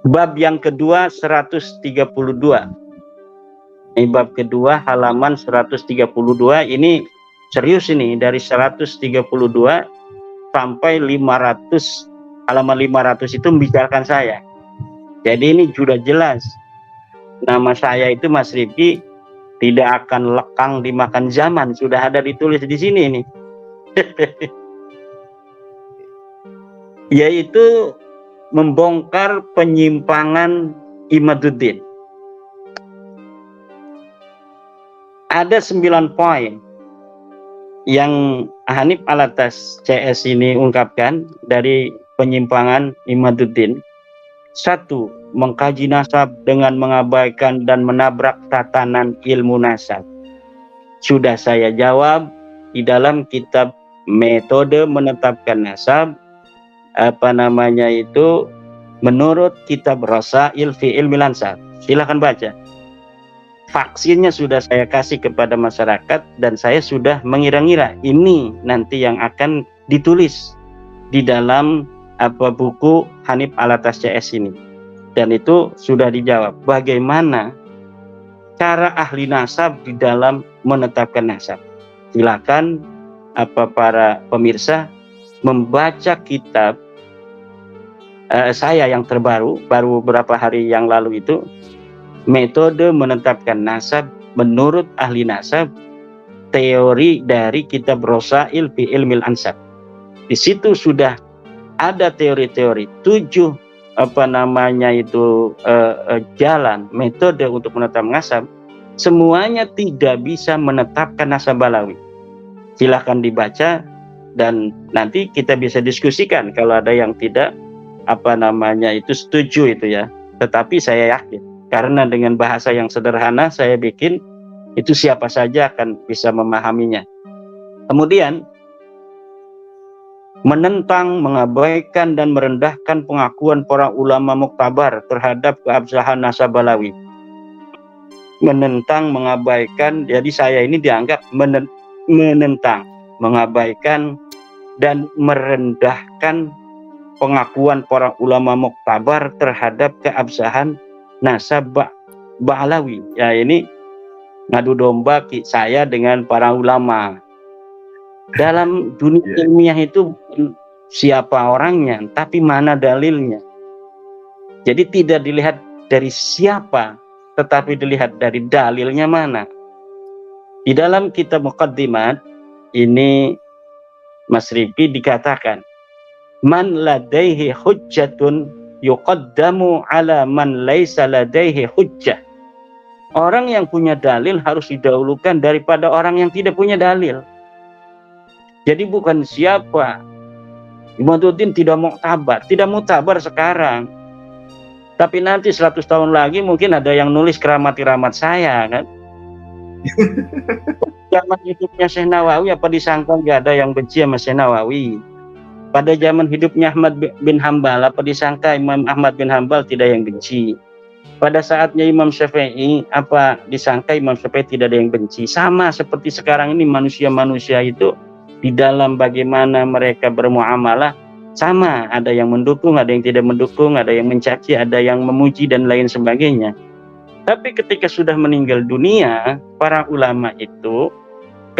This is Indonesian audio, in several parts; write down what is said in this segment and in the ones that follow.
Bab yang kedua 132. Ini bab kedua halaman 132. Ini serius ini, dari 132 sampai 500, halaman 500 itu membicarakan saya. Jadi ini sudah jelas nama saya itu Mas Rifki tidak akan lekang dimakan zaman, sudah ada ditulis di sini ini. Yaitu membongkar penyimpangan Imaduddin. Ada 9 poin yang Hanif Alatas CS ini ungkapkan dari penyimpangan Imaduddin. 1. Mengkaji nasab dengan mengabaikan dan menabrak tatanan ilmu nasab. Sudah saya jawab di dalam kitab metode menetapkan nasab, menurut kitab Rasail fi Ilmil Ansab. Silahkan baca. Vaksinnya sudah saya kasih kepada masyarakat dan saya sudah mengira-ngira ini nanti yang akan ditulis di dalam buku Hanif Alatas CS ini. Dan itu sudah dijawab. Bagaimana cara ahli nasab di dalam menetapkan nasab? Silakan para pemirsa membaca kitab saya yang terbaru, baru beberapa hari yang lalu itu, metode menetapkan nasab menurut ahli nasab, teori dari kitab Rasail fi Ilmil Ansab. Di situ sudah ada teori-teori 7 jalan metode untuk menetapkan nasab. Semuanya tidak bisa menetapkan nasab balawi. Silahkan dibaca dan nanti kita bisa diskusikan kalau ada yang tidak setuju itu ya. Tetapi saya yakin karena dengan bahasa yang sederhana saya bikin itu siapa saja akan bisa memahaminya. Kemudian menentang, mengabaikan dan merendahkan pengakuan para ulama muktabar terhadap keabsahan nasab balawi. Menentang, mengabaikan, jadi saya ini dianggap menentang, mengabaikan dan merendahkan pengakuan para ulama muktabar terhadap keabsahan nasab balawi. Ya, ini ngadu domba saya dengan para ulama. Dalam dunia ilmiah itu siapa orangnya, tapi mana dalilnya. Jadi tidak dilihat dari siapa, tetapi dilihat dari dalilnya mana. Di dalam kitab Muqaddimat ini Mas Rifki dikatakan, man ladaihi hujjatun yuqaddamu ala man laisa ladaihi hujjah. Orang yang punya dalil harus didahulukan daripada orang yang tidak punya dalil. Jadi bukan siapa. Imaduddin tidak muktabar sekarang. Tapi nanti 100 tahun lagi mungkin ada yang nulis keramat-keramat saya kan. Zaman hidupnya Syekh Nawawi apa disangka nggak ada yang benci sama Syekh Nawawi? Pada zaman hidupnya Ahmad bin Hambal apa disangka Imam Ahmad bin Hambal tidak yang benci? Pada saatnya Imam Syafi'i apa disangka Imam Syafi'i tidak ada yang benci? Sama seperti sekarang ini manusia-manusia itu di dalam bagaimana mereka bermuamalah sama, ada yang mendukung, ada yang tidak mendukung, ada yang mencaci, ada yang memuji dan lain sebagainya. Tapi ketika sudah meninggal dunia, para ulama itu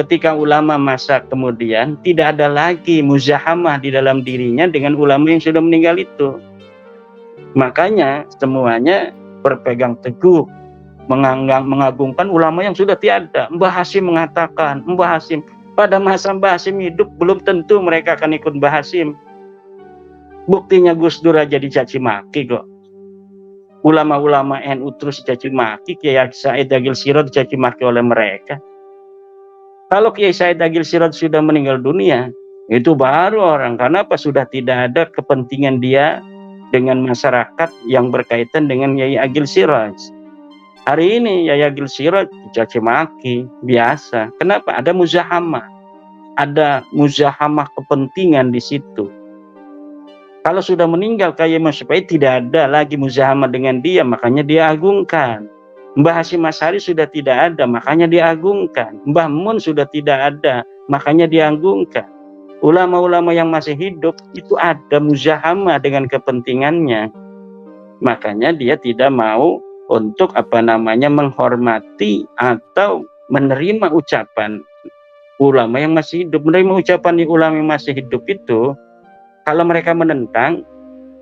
ketika ulama masa kemudian tidak ada lagi muzahamah di dalam dirinya dengan ulama yang sudah meninggal itu. Makanya semuanya berpegang teguh mengagungkan ulama yang sudah tiada. Mbah Hasyim mengatakan, Mbah Hasyim pada masa Mbah Hasyim hidup belum tentu mereka akan ikut Mbah Hasyim. Buktinya Gus Dur aja dicaci maki kok. Ulama-ulama NU terus dicaci maki, Kiai Said Agil Sirot dicaci maki oleh mereka. Kalau Kiai Said Agil Sirot sudah meninggal dunia, itu baru orang. Karena apa? Sudah tidak ada kepentingan dia dengan masyarakat yang berkaitan dengan Kiai Agil Sirot. Hari ini Kiai Agil Sirot dicaci maki, biasa. Kenapa? Ada muzahamah. Ada muzahamah kepentingan di situ. Kalau sudah meninggal Kiai Imam Syafi'i tidak ada lagi muzahamah dengan dia, makanya dia agungkan. Mbah Hasyim Asy'ari sudah tidak ada, makanya diagungkan. Mbah Mun sudah tidak ada, makanya diagungkan. Ulama-ulama yang masih hidup itu ada muzahamah dengan kepentingannya. Makanya dia tidak mau untuk menghormati atau menerima ucapan ulama yang masih hidup. Menerima ucapan ulama yang masih hidup itu, kalau mereka menentang,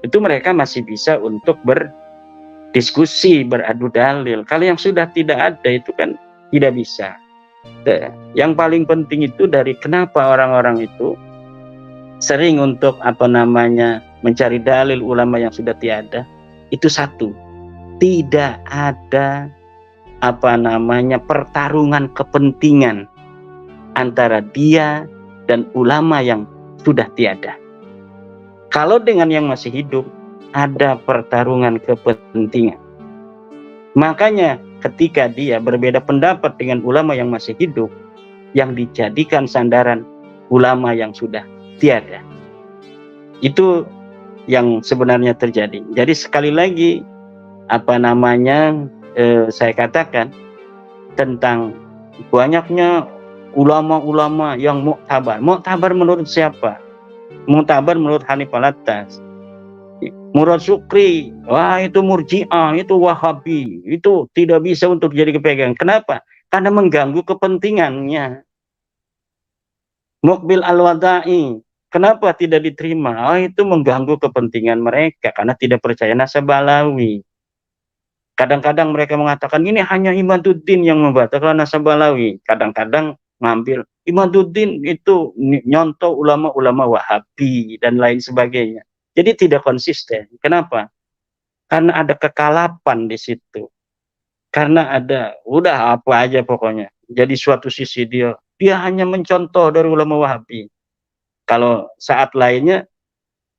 itu mereka masih bisa untuk berdiskusi, beradu dalil. Kalau yang sudah tidak ada itu kan tidak bisa. Yang paling penting itu dari kenapa orang-orang itu sering untuk mencari dalil ulama yang sudah tiada, itu satu, tidak ada pertarungan kepentingan antara dia dan ulama yang sudah tiada. Kalau dengan yang masih hidup ada pertarungan kepentingan. Makanya ketika dia berbeda pendapat dengan ulama yang masih hidup, yang dijadikan sandaran ulama yang sudah tiada. Itu yang sebenarnya terjadi. Jadi sekali lagi saya katakan tentang banyaknya ulama-ulama yang muktabar. Muktabar menurut siapa? Muktabar menurut Hanif Alatas. Murad Syukri, wah itu Murji'ah, itu Wahabi, itu tidak bisa untuk jadi kepegang. Kenapa? Karena mengganggu kepentingannya. Mukbil Al-Wada'i, kenapa tidak diterima? Oh, itu mengganggu kepentingan mereka karena tidak percaya Nasabalawi. Kadang-kadang mereka mengatakan ini hanya Imaduddin yang membatalkan Nasabalawi. Kadang-kadang ngambil Imaduddin itu nyontoh ulama-ulama Wahabi dan lain sebagainya. Jadi tidak konsisten. Kenapa? Karena ada kekalapan di situ. Karena ada udah apa aja pokoknya. Jadi suatu sisi dia hanya mencontoh dari ulama Wahabi. Kalau saat lainnya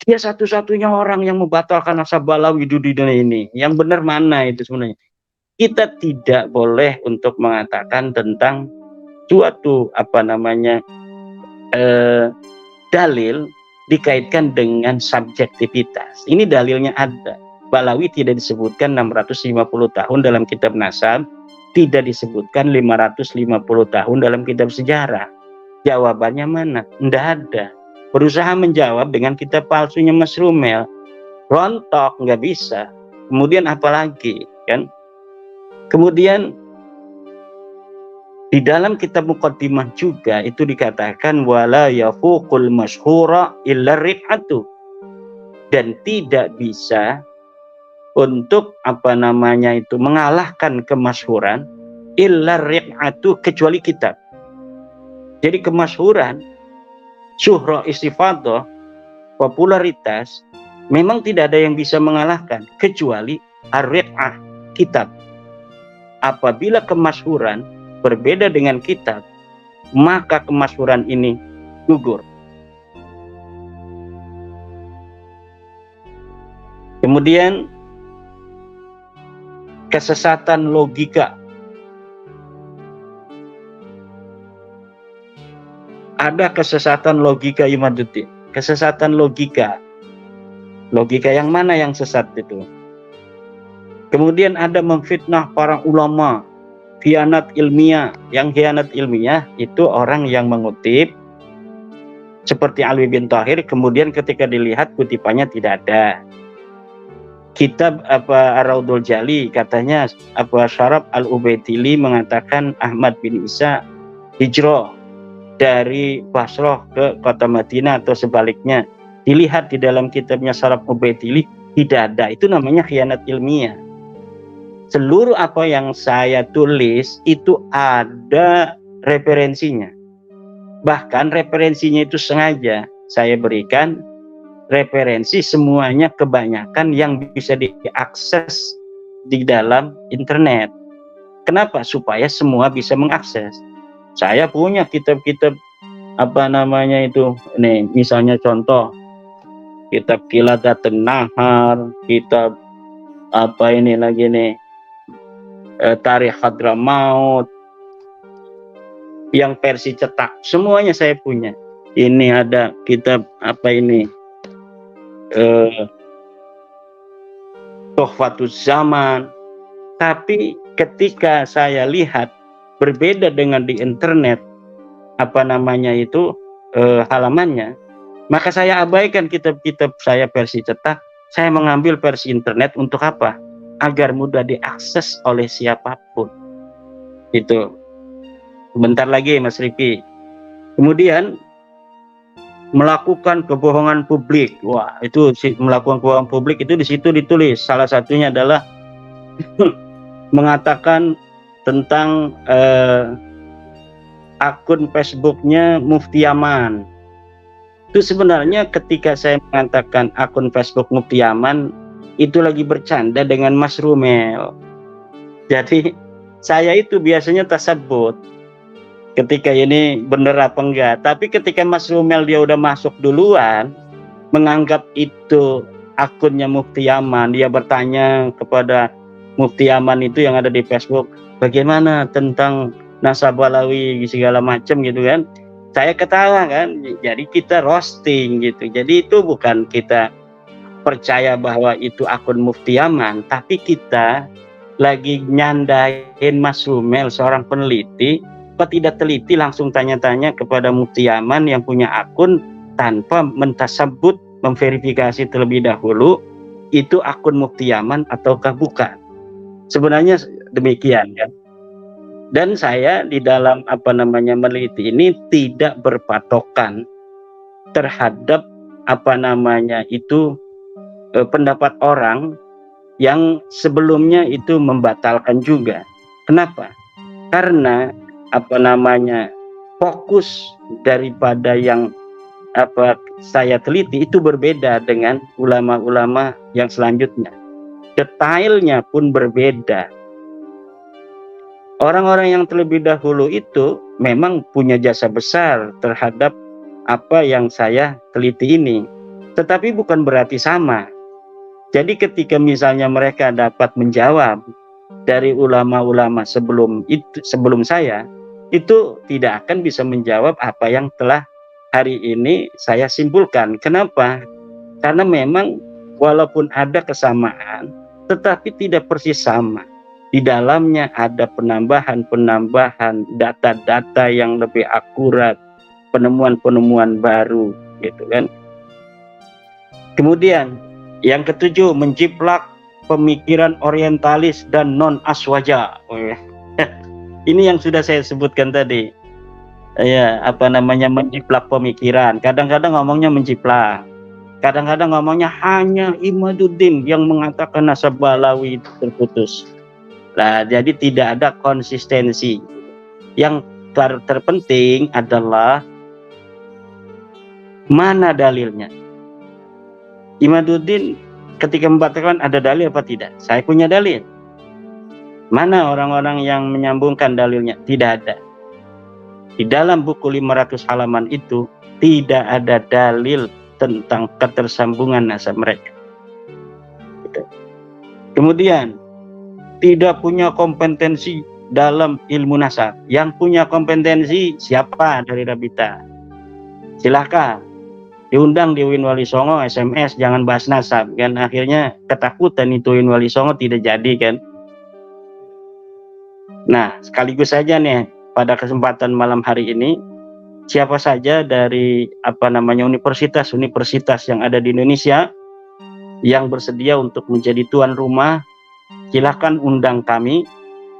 dia satu-satunya orang yang membatalkan Nasabalawi di dunia ini. Yang benar mana itu sebenarnya? Kita tidak boleh untuk mengatakan tentang suatu dalil dikaitkan dengan subjektivitas. Ini dalilnya ada. Balawi tidak disebutkan 650 tahun dalam kitab nasab, tidak disebutkan 550 tahun dalam kitab sejarah. Jawabannya mana? Tidak ada. Berusaha menjawab dengan kitab palsunya Mas Rumel, rontok, nggak bisa. Kemudian apalagi kan? Kemudian di dalam kitab Muqaddimah juga itu dikatakan wala yafuqul masyhura illa rif'atu, dan tidak bisa untuk mengalahkan kemasyhuran illa rif'atu kecuali kitab. Jadi kemasyhuran, syuhra istifadah, popularitas memang tidak ada yang bisa mengalahkan kecuali ar-rif'ah, kitab. Apabila kemasyhuran berbeda dengan kitab, maka kemasyhuran ini gugur. Kemudian kesesatan logika. Ada kesesatan logika Imaduddin. Kesesatan logika. Logika yang mana yang sesat itu? Kemudian ada memfitnah para ulama. Khianat ilmiah. Yang khianat ilmiah itu orang yang mengutip seperti Alwi bin Thahir, kemudian ketika dilihat kutipannya tidak ada. Kitab Ar-Raudul Jali katanya Syaraf Al-Ubaidili mengatakan Ahmad bin Isa hijrah dari Basrah ke kota Madinah atau sebaliknya. Dilihat di dalam kitabnya Syaraf Ubaidili tidak ada. Itu namanya khianat ilmiah. Seluruh apa yang saya tulis itu ada referensinya. Bahkan referensinya itu sengaja saya berikan referensi semuanya, kebanyakan yang bisa diakses di dalam internet. Kenapa? Supaya semua bisa mengakses. Saya punya kitab-kitab nih misalnya contoh kitab Qiladatun Nahar, kitab Tarikh Hadramaut yang versi cetak, semuanya saya punya. Ini ada kitab Tuhfatuz Zaman. Tapi ketika saya lihat berbeda dengan di internet halamannya, maka saya abaikan kitab-kitab saya versi cetak, Saya mengambil versi internet untuk apa? Agar mudah diakses oleh siapapun. Itu. Bentar lagi Mas Riki. Kemudian melakukan kebohongan publik. Wah, itu melakukan kebohongan publik itu di situ ditulis. Salah satunya adalah mengatakan tentang akun Facebooknya Mufti Yaman. Itu sebenarnya ketika saya mengatakan akun Facebook Mufti Yaman, itu lagi bercanda dengan Mas Rumel. Jadi saya itu biasanya tersebut ketika ini bener apa enggak. Tapi ketika Mas Rumel dia udah masuk duluan, menganggap itu akunnya Mufti Yaman, dia bertanya kepada Mufti Yaman itu yang ada di Facebook, bagaimana tentang nasab Alawi segala macam gitu kan. Saya ketawa kan, jadi kita roasting gitu. Jadi itu bukan kita percaya bahwa itu akun Mufti Yaman, tapi kita lagi nyandain Mas Rumel seorang peneliti, apa tidak teliti langsung tanya-tanya kepada Mufti Yaman yang punya akun tanpa mentasabut, memverifikasi terlebih dahulu itu akun Mufti Yaman ataukah bukan. Sebenarnya demikian kan. Dan saya di dalam meneliti ini tidak berpatokan terhadap pendapat orang yang sebelumnya itu membatalkan juga. Kenapa? Karena fokus daripada yang saya teliti itu berbeda dengan ulama-ulama yang selanjutnya. Detailnya pun berbeda. Orang-orang yang terlebih dahulu itu memang punya jasa besar terhadap apa yang saya teliti ini, tetapi bukan berarti sama. Jadi ketika misalnya mereka dapat menjawab dari ulama-ulama sebelum saya, itu tidak akan bisa menjawab apa yang telah hari ini saya simpulkan. Kenapa? Karena memang walaupun ada kesamaan, tetapi tidak persis sama. Di dalamnya ada penambahan data-data yang lebih akurat, penemuan-penemuan baru, gitu kan. Kemudian yang ketujuh, menjiplak pemikiran orientalis dan non aswaja. Ini yang sudah saya sebutkan tadi. Ya, menjiplak pemikiran. Kadang-kadang ngomongnya menjiplak. Kadang-kadang ngomongnya hanya Imaduddin yang mengatakan nasab Alawi itu terputus. Nah, jadi tidak ada konsistensi. Yang terpenting adalah mana dalilnya. Imaduddin ketika membatalkan ada dalil apa tidak? Saya punya dalil. Mana orang-orang yang menyambungkan dalilnya? Tidak ada. Di dalam buku 500 halaman itu tidak ada dalil tentang ketersambungan nasab mereka. Kemudian tidak punya kompetensi dalam ilmu nasab. Yang punya kompetensi siapa dari Rabita? Silahkan diundang di Win Wali Songo, SMS, jangan bahas nasab kan. Akhirnya ketakutan itu Win Wali Songo tidak jadi kan. Nah, sekaligus saja nih pada kesempatan malam hari ini, siapa saja dari universitas yang ada di Indonesia yang bersedia untuk menjadi tuan rumah, silahkan undang kami,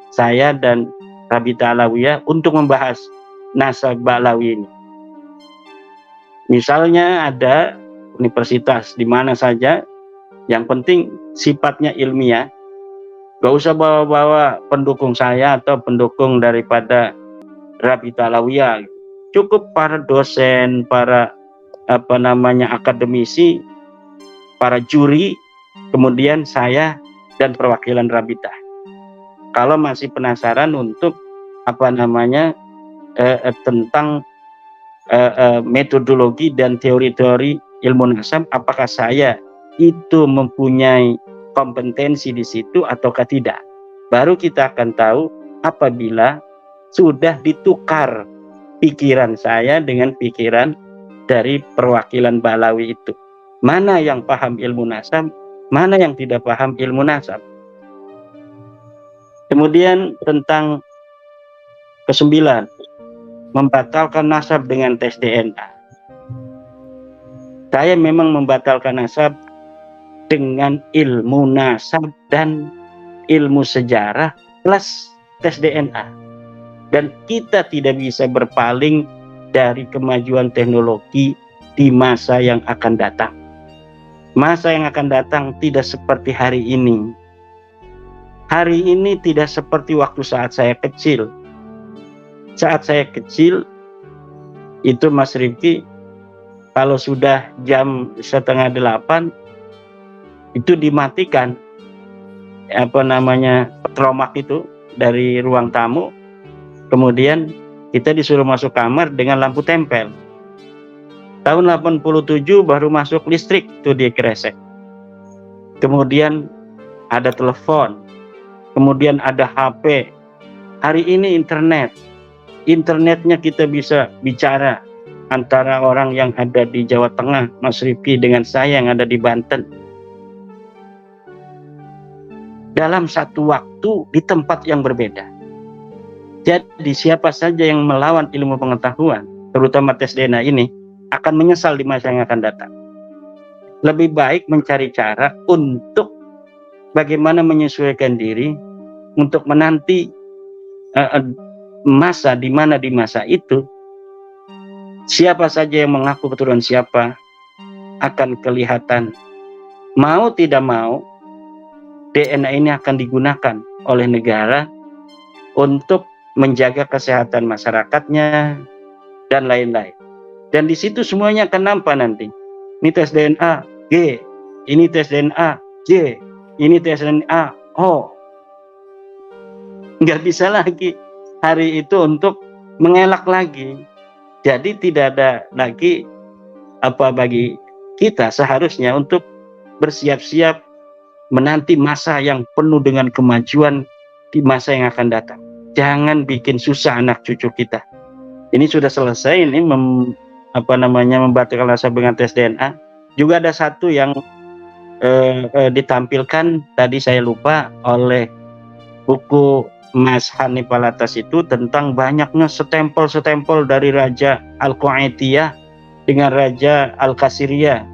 saya dan Rabita Alawiyah untuk membahas nasab Alawi ini. Misalnya ada universitas di mana saja, yang penting sifatnya ilmiah, gak usah bawa-bawa pendukung saya atau pendukung daripada Rabita Alawiyah. Cukup para dosen, para akademisi, para juri, kemudian saya dan perwakilan Rabita. Kalau masih penasaran untuk tentang metodologi dan teori-teori ilmu nasab, apakah saya itu mempunyai kompetensi di situ ataukah tidak, baru kita akan tahu apabila sudah ditukar pikiran saya dengan pikiran dari perwakilan Balawi itu. Mana yang paham ilmu nasab, mana yang tidak paham ilmu nasab. Kemudian tentang ke-9, membatalkan nasab dengan tes DNA. Saya memang membatalkan nasab dengan ilmu nasab dan ilmu sejarah plus tes DNA. Dan kita tidak bisa berpaling dari kemajuan teknologi di masa yang akan datang. Masa yang akan datang tidak seperti hari ini. Hari ini tidak seperti waktu saat saya kecil. Saat saya kecil, itu Mas Rifki, kalau sudah jam 7:30, itu dimatikan petromak itu dari ruang tamu. Kemudian kita disuruh masuk kamar dengan lampu tempel. Tahun 87 baru masuk listrik tuh di Kresek. Kemudian ada telepon, kemudian ada HP. Hari ini internetnya kita bisa bicara antara orang yang ada di Jawa Tengah, Mas Rifki, dengan saya yang ada di Banten, dalam satu waktu di tempat yang berbeda. Jadi siapa saja yang melawan ilmu pengetahuan, terutama tes DNA ini, akan menyesal di masa yang akan datang. Lebih baik mencari cara untuk bagaimana menyesuaikan diri untuk menanti masa di mana di masa itu siapa saja yang mengaku keturunan siapa akan kelihatan. Mau tidak mau, DNA ini akan digunakan oleh negara untuk menjaga kesehatan masyarakatnya dan lain-lain. Dan di situ semuanya akan nampak nanti. Ini tes DNA G, ini tes DNA J, ini tes DNA O. Nggak bisa lagi hari itu untuk mengelak lagi. Jadi tidak ada lagi bagi kita seharusnya untuk bersiap-siap menanti masa yang penuh dengan kemajuan di masa yang akan datang. Jangan bikin susah anak cucu kita. Ini sudah selesai ini membatalkan nasab dengan tes DNA. Juga ada satu yang ditampilkan tadi saya lupa oleh buku Mas Hanif Alatas itu tentang banyaknya stempel dari Raja Al-Qaitiyah dengan Raja Al-Kasiriyah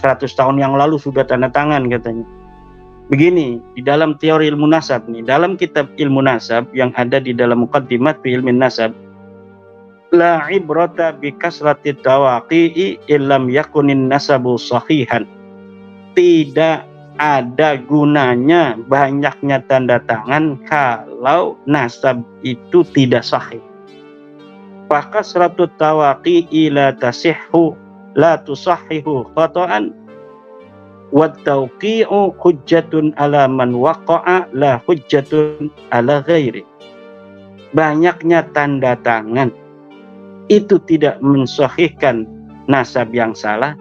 100 tahun yang lalu sudah tanda tangan katanya. Begini, di dalam teori ilmu nasab nih, dalam kitab ilmu nasab yang ada di dalam Muqaddimat fi ilmin nasab, la ibrata bi kasrati tawaqi'i illam yakunin nasabu sahihan. Tidak ada gunanya banyaknya tanda tangan kalau nasab itu tidak sahih. Fakasratu tawaqi'i la tasihhu la tusahhihu khata'an wa tawqi'u hujjatun ala man waqa'a la hujjatun ala ghairi. Banyaknya tanda tangan itu tidak mensahihkan nasab yang salah,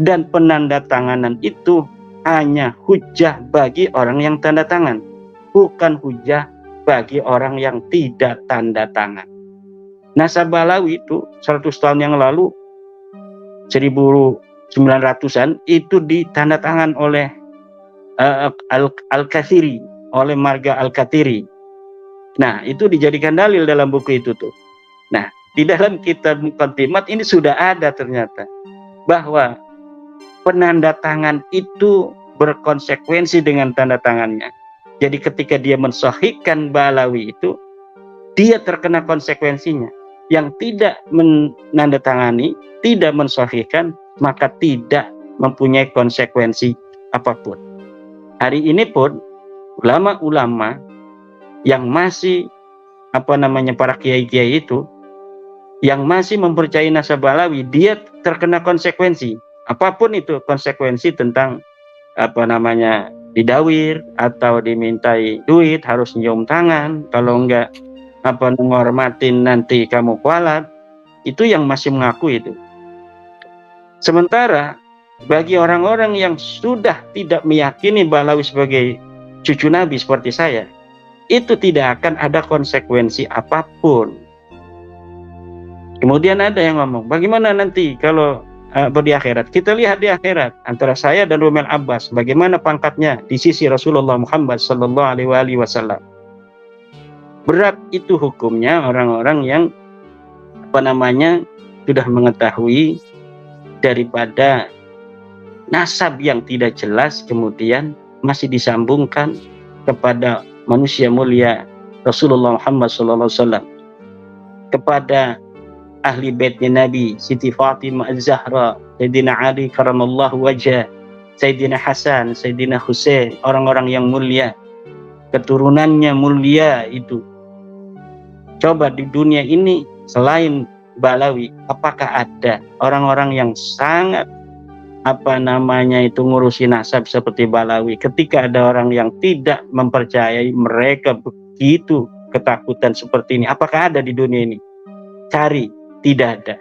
dan penandatanganan itu hanya hujah bagi orang yang tanda tangan, bukan hujah bagi orang yang tidak tanda tangan. Nasab Balawi itu 100 tahun yang lalu, 1900-an, itu ditanda tangan oleh Al-Kathiri, oleh marga Al-Kathiri. Nah, itu dijadikan dalil dalam buku itu tuh. Nah, di dalam kitab Muqaddimat ini sudah ada ternyata bahwa penanda tangan itu berkonsekuensi dengan tanda tangannya. Jadi ketika dia mensahihkan Balawi itu, dia terkena konsekuensinya. Yang tidak menandatangani, tidak mensahihkan, maka tidak mempunyai konsekuensi apapun. Hari ini pun ulama-ulama yang masih para kiai-kiai itu yang masih mempercayai nasab Balawi, dia terkena konsekuensi apapun itu, konsekuensi tentang didawir atau dimintai duit, harus nyium tangan, kalau enggak menghormatin nanti kamu kualat. Itu yang masih mengaku itu. Sementara bagi orang-orang yang sudah tidak meyakini Balawi sebagai cucu Nabi seperti saya, itu tidak akan ada konsekuensi apapun. Kemudian ada yang ngomong, bagaimana nanti kalau di akhirat? Kita lihat di akhirat antara saya dan Rumel Abbas, bagaimana pangkatnya di sisi Rasulullah Muhammad sallallahu alaihi wasallam. Berat itu hukumnya orang-orang yang sudah mengetahui daripada nasab yang tidak jelas kemudian masih disambungkan kepada manusia mulia Rasulullah Muhammad SAW, kepada ahli baitnya Nabi, Siti Fatimah Az-Zahra, Sayyidina Ali karamallahu wajah, Sayyidina Hasan, Sayyidina Husain, orang-orang yang mulia, keturunannya mulia itu. Coba di dunia ini selain Balawi, apakah ada orang-orang yang sangat ngurusi nasab seperti Balawi? Ketika ada orang yang tidak mempercayai mereka begitu ketakutan seperti ini, apakah ada di dunia ini? Cari, tidak ada.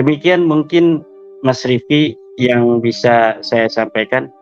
Demikian mungkin Mas Rifki yang bisa saya sampaikan.